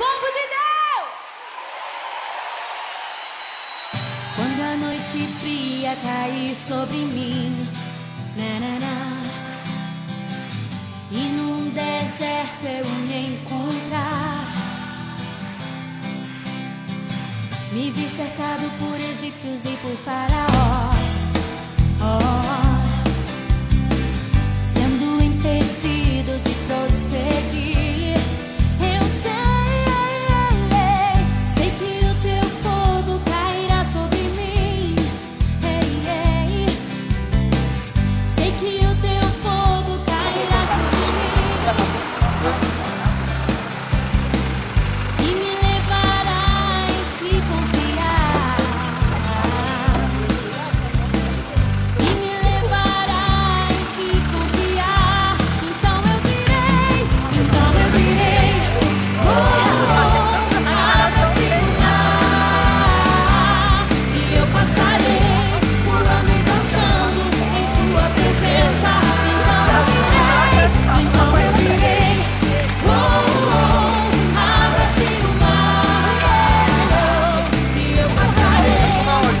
Povo de Deus! Quando a noite fria cair sobre mim, e num deserto eu me encontrar, me vi cercado por egípcios e por faraó, sendo impedido de prosseguir. Eu sei que o teu fogo cairá sobre mim. Sei que o teu fogo cairá sobre mim e me levará em te confiar, e me levará em te confiar. Então eu direi, abra-se o mar, e eu passarei pulando e dançando em sua presença. Então eu direi, abra-se o mar, e eu passarei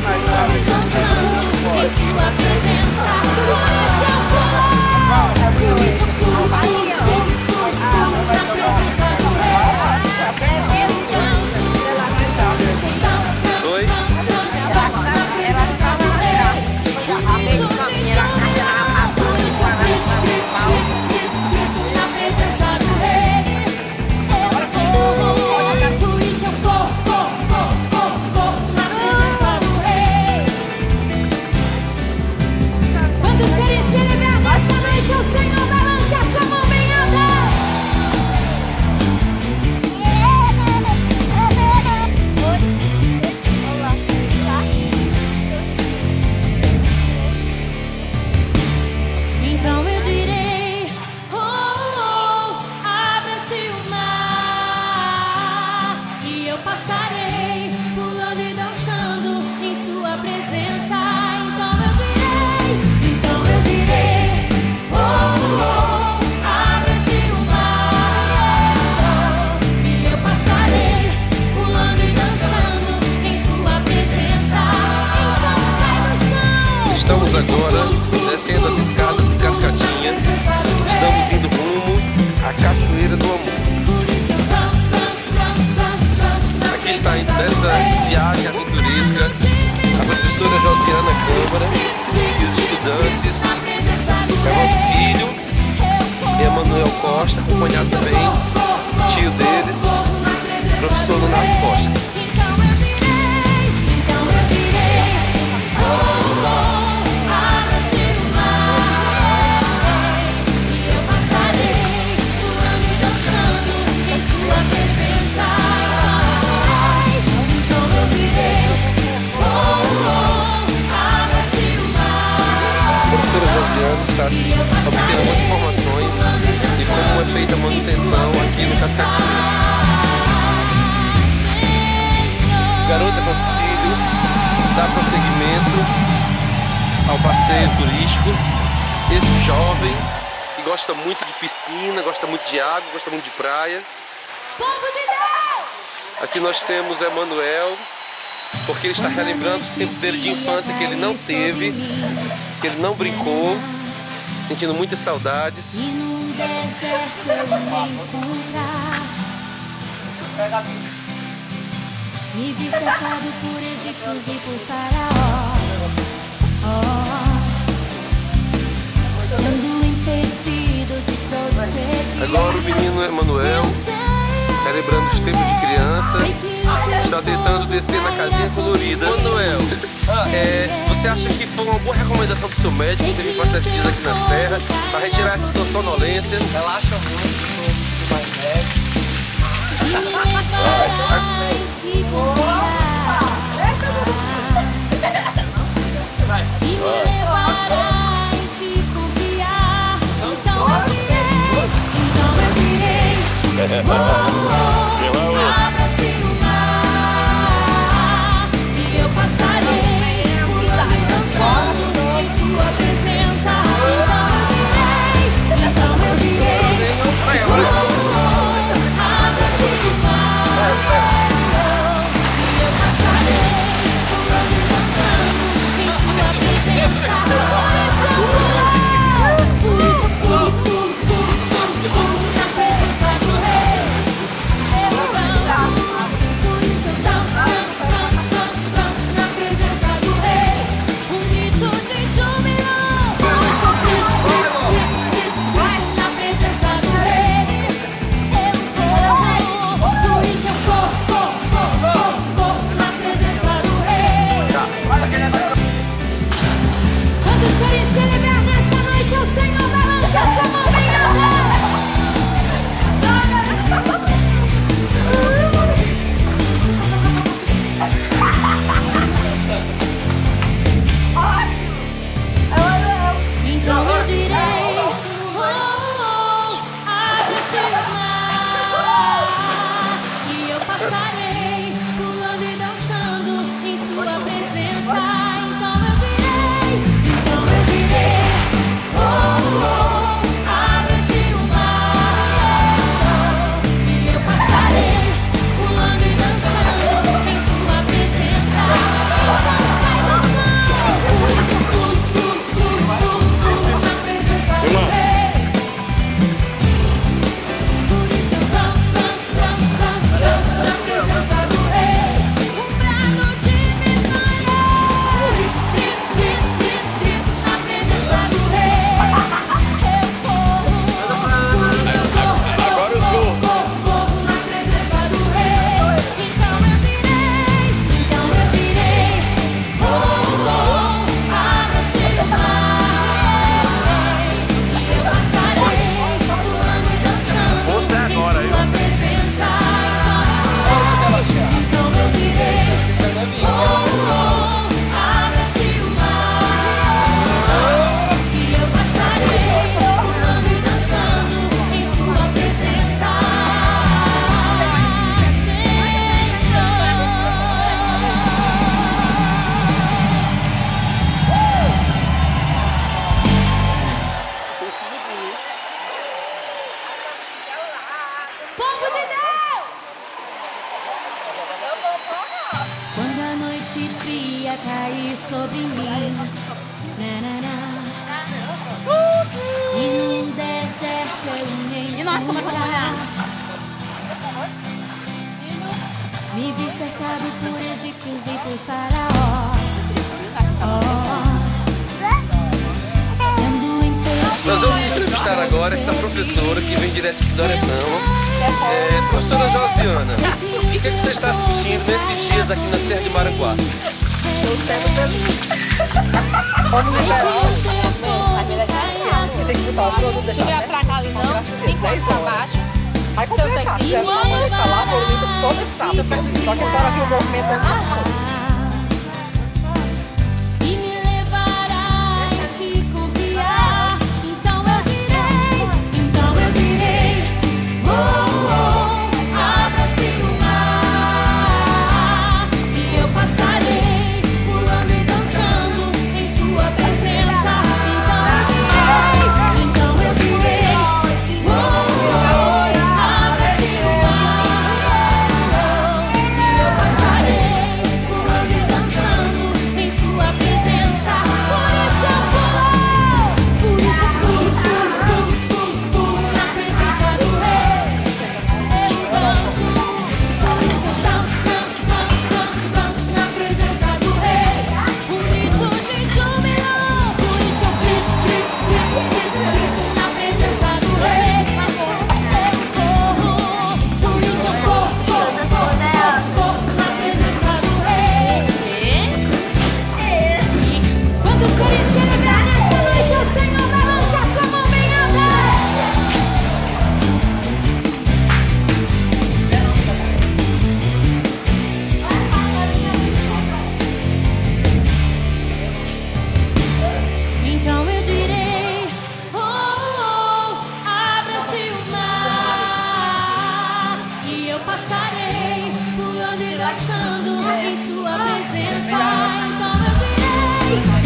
pulando e dançando em sua presença. Por isso eu pulo, na presença do Rei. Eu danço, Oi? danço na presença do Rei. Grito na presença do Rei. Por isso eu corro na presença do Rei. Quantos querem celebrar nessa noite ao Senhor? Balance a sua mão bem alta. Então eu direi, abra-se o mar, e eu passarei pulando e dançando em sua presença. Então eu direi, abra-se o mar, e eu passarei pulando e dançando em sua presença. Então sai do chão. Estamos agora descendo as escadas do Cascadinha. Estamos indo rumo à Cachoeira do Amor. Aqui está indo dessa viagem aventuresca a professora Josiana Câmara e os estudantes Evandro Filho e Emanuel Costa, acompanhado também do tio deles, professor Leonardo Costa. A professora Josiana está obtendo algumas informações de como é feita a manutenção aqui no Cascadinha. Garota com filho dá prosseguimento ao passeio turístico. Esse jovem que gosta muito de piscina, gosta muito de água, gosta muito de praia. Povo de Deus! Aqui nós temos Emanuel, porque ele está relembrando os tempos dele de infância que ele não teve, que ele não brincou, sentindo muitas saudades. E num deserto eu me encontrar, me vi cercado por egípcios e por faraó, sendo impedido de prosseguir. Agora o menino Emanuel, relembrando os tempos de criança, está tentando descer na casinha colorida. Emanuel, você acha que foi uma boa recomendação do seu médico você vir passar esses dias aqui na serra para retirar essa sua sonolência? Relaxa muito, mais leve. Abra-se o mar, e eu passarei pulando e dançando em sua presença. Então eu direi, abra-se o mar. glória cair sobre mim. E num deserto eu me encontrar. Me vi cercado por egípcios e por faraó. Nós vamos entrevistar agora esta professora que vem direto de Doretama. Professora Josiana, o que você está assistindo nesses dias aqui na Serra de Maranguá? Estou sendo feliz. Como liberal, tem que botar o produto, deixar Tu pra cá ali não, 5 horas pra baixo. Aí complicado, já não pode falar, foram limpas todas sábado. Só que a senhora viu o movimento antes. E me levará em te confiar. Então eu direi, abra-se o mar. E eu passarei pulando e dançando em sua presença. Então eu direi, abra-se o mar. E eu passarei pulando e dançando em sua presença. Por isso eu pulo na presença do rei. Eu danço, por isso eu danço na presença do rei. Um grito de júbilo, por isso eu grito na presença do rei. Eu corro, por isso eu corro na presença do rei. Quantos querem celebrar nessa noite ao Senhor? Balance a sua mão bem alta. Então eu direi, abra-se o mar. E eu passarei pulando e dançando em sua presença. Então eu direi,